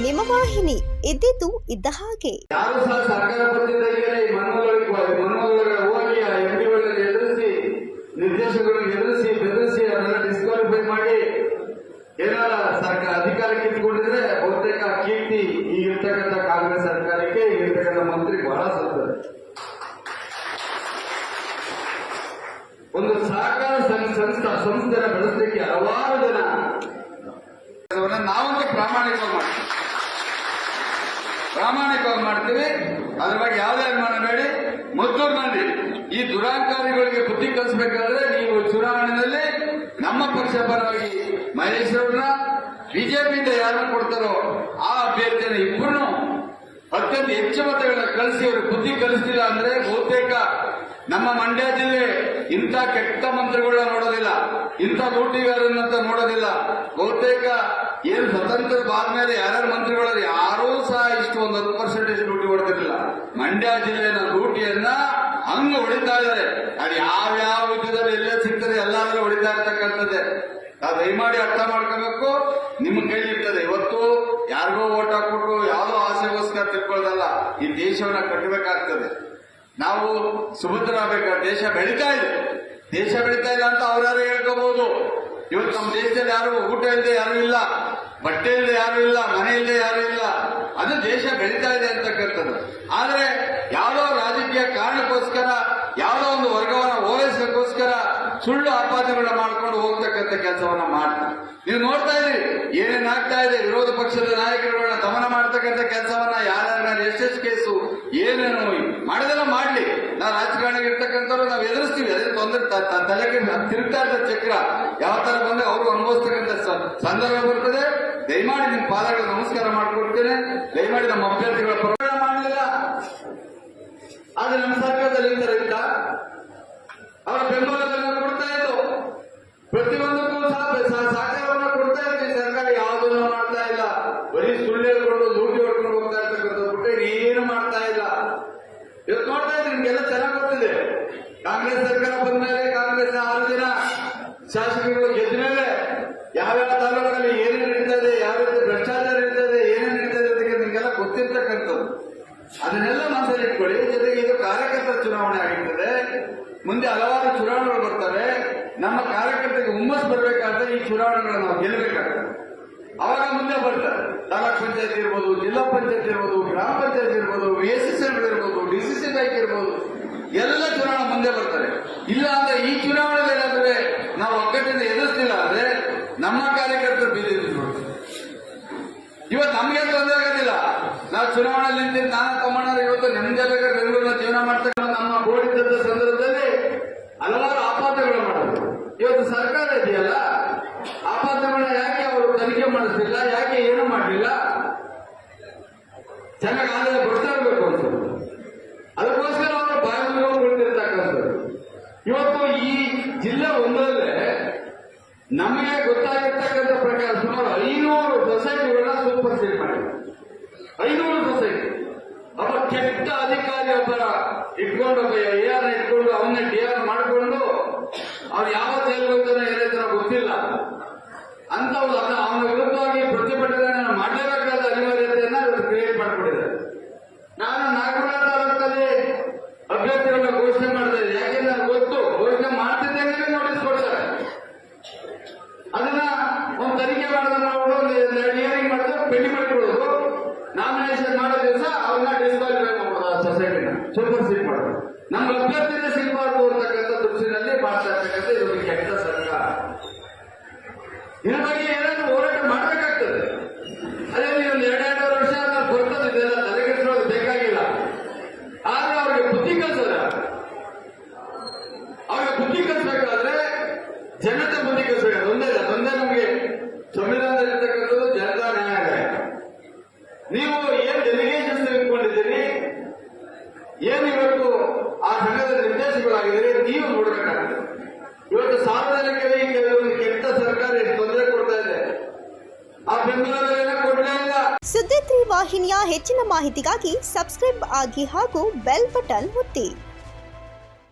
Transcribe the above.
ನಿಮ್ಮ ವಾಹಿನಿ. ಇದ್ದಿದ್ದು ಇದ್ದ ಹಾಗೆ. ಯಾರು ಸಹ ಸರ್ಕಾರ ಬಂದಿದ್ದಾಗಲೇ ಈ ಮನೋಗಳಿಗೆ ಹೋಗಿ ಆ ಎಂಪಿಗಳಲ್ಲಿ ಎದುರಿಸಿ, ನಿರ್ದೇಶಕರಿಗೆ ಎದುರಿಸಿ ಬೆದರಿಸಿ ಅದನ್ನ ಡಿಸ್ಕ್ವಾಲಿಫೈ ಮಾಡಿ ಏನಾರ ಸರ್ಕಾರ ಅಧಿಕಾರ ಕಿತ್ಕೊಂಡಿದ್ರೆ ಬಹುತೇಕ ಕೀರ್ತಿ ಈಗಿರ್ತಕ್ಕಂಥ ಕಾಂಗ್ರೆಸ್ ಸರ್ಕಾರಕ್ಕೆ ಈಗಿರ್ತಕ್ಕಂಥ ಮಂತ್ರಿ ಬಹಳ ಸತ್ತರೆ. ಒಂದು ಸಹಕಾರ ಸಂಸ್ಥೆನ ಬೆಳೆಸಲಿಕ್ಕೆ ಹಲವಾರು ಜನ ನಾವಂತೂ ಪ್ರಾಮಾಣಿಕವಾಗಿ ಮಾಡ್ತೀವಿ. ಅದ್ರ ಬಗ್ಗೆ ಯಾವುದೇ ಅನುಮಾನ ಬೇಡಿ. ಮದ್ದೂರಿನಲ್ಲಿ ಈ ದುರಾಂಕಾರಿಗಳಿಗೆ ಬುದ್ಧಿ ಕಲಿಸಬೇಕಾದ್ರೆ ನೀವು ಚುನಾವಣೆಯಲ್ಲಿ ನಮ್ಮ ಪಕ್ಷ ಪರವಾಗಿ ಮಹೇಶ್ ಅವ್ರನ್ನ, ಬಿಜೆಪಿಯಿಂದ ಯಾರನ್ನು ಕೊಡ್ತಾರೋ ಆ ಅಭ್ಯರ್ಥಿಯನ್ನು ಇಬ್ಬರನ್ನು ಅತ್ಯಂತ ಹೆಚ್ಚು ಮತಗಳನ್ನ ಕಳಿಸಿ ಅವರು ಬುದ್ಧಿ ಕಲಿಸ್ತಿಲ್ಲ ಅಂದ್ರೆ ಬಹುತೇಕ ನಮ್ಮ ಮಂಡ್ಯ ಜಿಲ್ಲೆ ಇಂಥ ಕೆಟ್ಟ ಮಂತ್ರಿಗಳನ್ನ ನೋಡೋದಿಲ್ಲ, ಇಂಥ ಲೂಟಿಗಾರನ್ನಂತ ನೋಡೋದಿಲ್ಲ. ಬಹುತೇಕ ಏನು ಸ್ವತಂತ್ರದ ಬಾದ್ಮೇಲೆ ಯಾರ್ಯಾರು ಮಂತ್ರಿಗಳು ಯಾರೂ ಸಹ ಇಷ್ಟು ಒಂದು 10% ಲೂಟಿ ಹೊಡೆದಿರಲಿಲ್ಲ. ಮಂಡ್ಯ ಜಿಲ್ಲೆಯ ಲೂಟಿಯನ್ನ ಹಂಗ ಹೊಡಿತಾ ಇದ್ದಾರೆ. ಅದು ಯಾವ್ಯಾವ ವಿಧದಲ್ಲಿ ಎಲ್ಲೇ ಸಿಗ್ತದೆ ಎಲ್ಲಾದ್ರೂ ಹೊಡಿತಾ ಇರ್ತಕ್ಕಂಥದ್ದೇ. ನಾವು ದಯಮಾಡಿ ಅರ್ಥ ಮಾಡ್ಕೋಬೇಕು. ನಿಮ್ಮ ಕೈಲಿರ್ತದೆ. ಇವತ್ತು ಯಾರಿಗೋ ಓಟ್ ಹಾಕ್ಬಿಟ್ಟು ಯಾವುದೋ ಆಸೆಗೋಸ್ಕರ ತಿಳ್ಕೊಳ್ಳೋದಲ್ಲ. ಈ ದೇಶವನ್ನ ಕಟ್ಟಬೇಕಾಗ್ತದೆ. ನಾವು ಸುಭದ್ರ ಆಗ್ಬೇಕಾದ್ರೆ ದೇಶ ಬೆಳೀತಾ ಇದೆ. ದೇಶ ಬೆಳೀತಾ ಇಲ್ಲ ಅಂತ ಅವ್ರಾರು ಹೇಳ್ಕೋಬಹುದು. ಇವತ್ತು ನಮ್ಮ ದೇಶದಲ್ಲಿ ಯಾರು ಊಟ ಇಲ್ಲದೆ ಯಾರು ಇಲ್ಲ, ಬಟ್ಟೆ ಇಲ್ಲದೆ ಯಾರು ಇಲ್ಲ, ಮನೆ ಇಲ್ಲದೆ ಯಾರು ಇಲ್ಲ. ಅದು ದೇಶ ಬೆಳೀತಾ ಇದೆ ಅಂತಕ್ಕಂಥದ್ದು. ಆದ್ರೆ ಯಾವುದೋ ರಾಜಕೀಯ ಕಾರಣಕ್ಕೋಸ್ಕರ ಯಾವುದೋ ಒಂದು ವರ್ಗವನ್ನ ಓಲೈಸೋಸ್ಕರ ಸುಳ್ಳು ಆಪಾದನೆಗಳನ್ನ ಮಾಡ್ಕೊಂಡು ಹೋಗ್ತಕ್ಕಂಥ ಕೆಲಸವನ್ನ ಮಾಡ್ತಾರೆ. ನೀವು ನೋಡ್ತಾ ಇದ್ರಿ ಏನೇನ್ ಆಗ್ತಾ ಇದೆ. ವಿರೋಧ ಪಕ್ಷದ ನಾಯಕರುಗಳನ್ನ ದಮನ ಮಾಡ್ತಕ್ಕಂಥ ಕೆಲಸವನ್ನ ಯಾರ್ಯಾರ ಎಷ್ಟೆಷ್ಟು ಕೇಸು ಏನೇನು ಮಾಡಿದೆಲ್ಲ ಮಾಡ್ಲಿ. ನಾವು ರಾಜಕಾರಣಿಗೆ ಇರ್ತಕ್ಕಂಥವ್ರು ನಾವು ಎದುರಿಸ್ತೀವಿ. ಅದೇ ತೊಂದರೆ ತಲೆಗೆ ತಿರುಗ್ತಾ ಇದ್ದ ಚಕ್ರ ಯಾವ ತರ ಬಂದ್ರೆ ಅವರು ಅನುಭವಿಸ್ತಕ್ಕಂಥ ಸಂದರ್ಭ ಬರ್ತದೆ. ದಯಮಾಡಿ ನಿಮ್ಮ ಪಾದಗಳ ನಮಸ್ಕಾರ ಮಾಡ್ಕೊಡ್ತೇನೆ. ದಯಮಾಡಿ ನಮ್ಮ ಅಭ್ಯರ್ಥಿಗಳ ಪ್ರಕರಣ ಮಾಡಲಿಲ್ಲ. ಆದ್ರೆ ನಮ್ಮ ಸರ್ಕಾರದಲ್ಲಿ ಇತ್ತ ಅವರ ಬೆಂಬಲವನ್ನು ಕೊಡ್ತಾ ಇತ್ತು. ಪ್ರತಿಯೊಂದಕ್ಕೂ ಸಹಕಾರವನ್ನು ಕೊಡ್ತಾ ಇತ್ತು. ಸರ್ಕಾರ ಯಾವುದನ್ನು ಮಾಡ್ತಾ ಇಲ್ಲ. ಬರೀ ಸುಳ್ಳು ಹೇಳ್ಕೊಂಡು ಲೂಟಿ ಹೊಡ್ಕೊಂಡು ಹೋಗ್ತಾ ಇರ್ತಕ್ಕಂಥ ಬಿಟ್ಟರೆ ಏನು ಮಾಡ್ತಾ ಇಲ್ಲ. ಇವತ್ತು ನೋಡ್ತಾ ಇದ್ರೆ ನಿಮ್ಗೆಲ್ಲ ಚೆನ್ನಾಗಿ ಗೊತ್ತಿದೆ. ಕಾಂಗ್ರೆಸ್ ಸರ್ಕಾರ ಬಂದ ಮೇಲೆ ಕಾಂಗ್ರೆಸ್ 6 ಜನ ಶಾಸಕರು ಗೆದ್ದ ಮೇಲೆ ಯಾವ್ಯಾವ ತಾಲೂಕಲ್ಲಿ ಏನೇನು ನಡೀತಾ ಇದೆ, ಯಾವ ರೀತಿ ಭ್ರಷ್ಟಾಚಾರ ಇರ್ತದೆ, ಏನೇನು ನಡೀತಾ ಇದೆ ಅದಕ್ಕೆ ನಿಮ್ಗೆಲ್ಲ ಗೊತ್ತಿರ್ತಕ್ಕಂಥದ್ದು. ಅದನ್ನೆಲ್ಲ ಮನಸ್ಸಲ್ಲಿ ಇಟ್ಕೊಳ್ಳಿ. ಜೊತೆಗೆ ಇದು ಕಾರ್ಯಕರ್ತರ ಚುನಾವಣೆ ಆಗಿರ್ತದೆ. ಮುಂದೆ ಹಲವಾರು ಚುನಾವಣೆಗಳು ಬರ್ತವೆ. ನಮ್ಮ ಕಾರ್ಯಕರ್ತರಿಗೆ ಹುಮ್ಮಸ್ ಬರಬೇಕಾದ್ರೆ ಈ ಚುನಾವಣೆಗಳನ್ನು ನಾವು ಗೆಲ್ಲಬೇಕಾಗ್ತದೆ. ಅವಾಗ ಮುಂದೆ ಬರ್ತಾರೆ. ತಾಲೂಕ್ ಪಂಚಾಯತ್ ಇರ್ಬೋದು, ಜಿಲ್ಲಾ ಪಂಚಾಯತ್ ಇರ್ಬೋದು, ಗ್ರಾಮ ಪಂಚಾಯತ್ ಇರ್ಬೋದು, ಇರ್ಬೋದು, ಡಿಸಿಸಿ ಬ್ಯಾಂಕ್ ಇರ್ಬೋದು, ಎಲ್ಲ ಚುನಾವಣೆ ಮುಂದೆ ಬರ್ತಾರೆ. ಇಲ್ಲ ಅಂದ್ರೆ ಈ ಚುನಾವಣೆಯಲ್ಲಿ ಏನಾದ್ರೆ ನಾವು ಒಗ್ಗಟ್ಟಿಂದ ಎದುರಿಸ್ತಿಲ್ಲ ಅಂದ್ರೆ ನಮ್ಮ ಕಾರ್ಯಕರ್ತರು ಬೀದಿ ನಿಂತ್ಕೊಳ್ತಾರೆ. ಇವತ್ತು ನಮ್ಗೆ ತೊಂದರೆ ಆಗೋದಿಲ್ಲ. ನಾವು ಚುನಾವಣೆಯಲ್ಲಿ ನಿಂತಿದ್ದು ನಾನು ತಮ್ಮಣ್ಣ ಇವತ್ತು ನೆಮ್ಮದಿ ಬೇಕಾದ್ರೆ ಬೆಂಗಳೂರಿನ ಜೀವನ ಮಾಡ್ತಕ್ಕಂಥ ನಮ್ಮ ಬೋರ್ಡಿದ್ದ ಸಂದರ್ಭದಲ್ಲಿ ಹಲವಾರು ಆಪಾದನೆಗಳು ಮಾಡೋದು. ಇವತ್ತು ಸರ್ಕಾರ ಇದೆಯಲ್ಲ, ಆಪಾದನೆಗಳನ್ನ ಯಾಕೆ ಅವರು ತನಿಖೆ ಮಾಡಿಸ್ತಿಲ್ಲ, ಯಾಕೆ ಏನು ಮಾಡಲಿಲ್ಲ? ಚೆನ್ನಾಗಿ ಆದಾಯ ಬರ್ತಾ ಇರಬೇಕು ಅಂತ ಅದಕ್ಕೋಸ್ಕರ ಅವರು ಬಾಯಿಗೆ ಉಳಿದಿರ್ತಕ್ಕಂಥದ್ದು. ಇವತ್ತು ಈ ಜಿಲ್ಲೆ ಒಂದರಲ್ಲೇ ನಮಗೆ ಗೊತ್ತಾಗಿರ್ತಕ್ಕಂಥ ಪ್ರಕಾರ ಸುಮಾರು 500 ಸೊಸೈಟಿಗಳನ್ನ ಸೂಪರ್ ಸೀಲ್ ಮಾಡಿದೆ. 500 ಸೊಸೈಟಿ. ಒಬ್ಬ ಕೆಟ್ಟ ಅಧಿಕಾರಿ ಒಬ್ಬರ ಇಟ್ಕೊಂಡು ಒಬ್ಬ AR ಇಟ್ಕೊಂಡು ಅವನ್ನೇ DR ಮಾಡಿಕೊಂಡು ಅವ್ರು ಯಾವ ಜೈಲು ಹೋಗ್ತಾನೆ ಏನಾಯ್ತಾನೋ ಗೊತ್ತಿಲ್ಲ ಅಂತ ಅವನ ವಿರುದ್ಧವಾಗಿ ಪ್ರತಿಭಟನೆ ಮಾಡಲೇಬೇಕಾದ ಅನಿವಾರ್ಯತೆಯನ್ನ ಇವತ್ತು ಕ್ರಿಯೇಟ್ ಮಾಡಿಕೊಂಡಿದ್ದಾರೆ. ನಾನು ನಾಗಮಂಗಲ ತಾಲೂಕಲ್ಲಿ ಅಭ್ಯರ್ಥಿಗಳನ್ನ ಘೋಷಣೆ ಮಾಡ್ತಾ ಇದ್ದೆ. ಯಾಕೆಂದ್ರೆ ಗೊತ್ತು ಘೋಷಣೆ ಮಾಡ್ತಿದ್ದಂಗೆ ನೋಟಿಸ್ ಕೊಡ್ತಾರೆ. ಅದನ್ನ ಒಂದು ತನಿಖೆ ಮಾಡಿದ್ರೆ ನಾವು ಹಿಯರಿಂಗ್ ಮಾಡಿದ್ರೆ ಪೆಂಡಿಂಗ್ ಮಾಡಿಬಿಡೋದು. ನಾಮಿನೇಷನ್ ಮಾಡೋ ದಿವಸ ಅವನ್ನ ಡಿಸ್ಕ್ವಾಲಿಫೈ ಮಾಡ್ಬೋದು. ಸೊಸೈಟಿನ ಸೂಪರ್ ಸೀಲ್ ಮಾಡೋದು. ನಮ್ಮ ಅಭ್ಯರ್ಥಿನೇ ಸಿಗಬಾರ್ದು ಅಂತಕ್ಕಂಥ ದೃಷ್ಟಿನಲ್ಲಿ ಮಾಡ್ತಾ ಇರ್ತಕ್ಕಂಥ ಇದು ಕೆಟ್ಟ ಸರ್ಕಾರ. ಇದ್ರ ಬಗ್ಗೆ ಏನಾದ್ರೂ ಹೋರಾಟ ಮಾಡಬೇಕಾಗ್ತದೆ. ಅದೇ ನೀವು 2-2 ವರ್ಷ ಬರ್ತದೆ. ಇದೆಲ್ಲ ತಲೆಗೆಡಿಸೋದು ಬೇಕಾಗಿಲ್ಲ. ಆದ್ರೆ ಅವ್ರಿಗೆ ಬುದ್ಧಿ ಕಲಿಸೋದ. ಅವ್ರಿಗೆ ಬುದ್ಧಿ ಕಲಿಸಬೇಕಾದ್ರೆ ಜನತೆ ಬುದ್ಧಿ ಕಲಿಸಬೇಕು. ಒಂದೇ ನಮಗೆ ಸಂವಿಧಾನದಲ್ಲಿರ್ತಕ್ಕಂಥದ್ದು ಜನತಾ ನ್ಯಾಯಾಲಯ. ನೀವು ಏನ್ ಡೆಲಿಗೇಷನ್ಸ್ ತೆಗೆದುಕೊಂಡಿದ್ದೀರಿ, ಏನು ಇವತ್ತು ಆ ಸಂಘದ ನಿರ್ದೇಶಕರಾಗಿದ್ದೀರಿ, ನೀವು ನೋಡಬೇಕಾಗ್ತದೆ. ಇವತ್ತು ಸಾರ್ವಜನಿಕರಿಗೆ ಕೆಲವೊಂದು ಕೆಟ್ಟ ಸರ್ಕಾರ ಎಷ್ಟು ತೊಂದರೆ ಕೊಡ್ತಾ ಇದೆ. ಆ ಬೆಂಬಲ ಕೊಡಲೇ ಇಲ್ಲ. ಸುದ್ದಿ 3 ವಾಹಿನಿಯ ಹೆಚ್ಚಿನ ಮಾಹಿತಿಗಾಗಿ ಸಬ್ಸ್ಕ್ರೈಬ್ ಆಗಿ ಹಾಗೂ ಬೆಲ್ ಬಟನ್ ಒತ್ತಿ.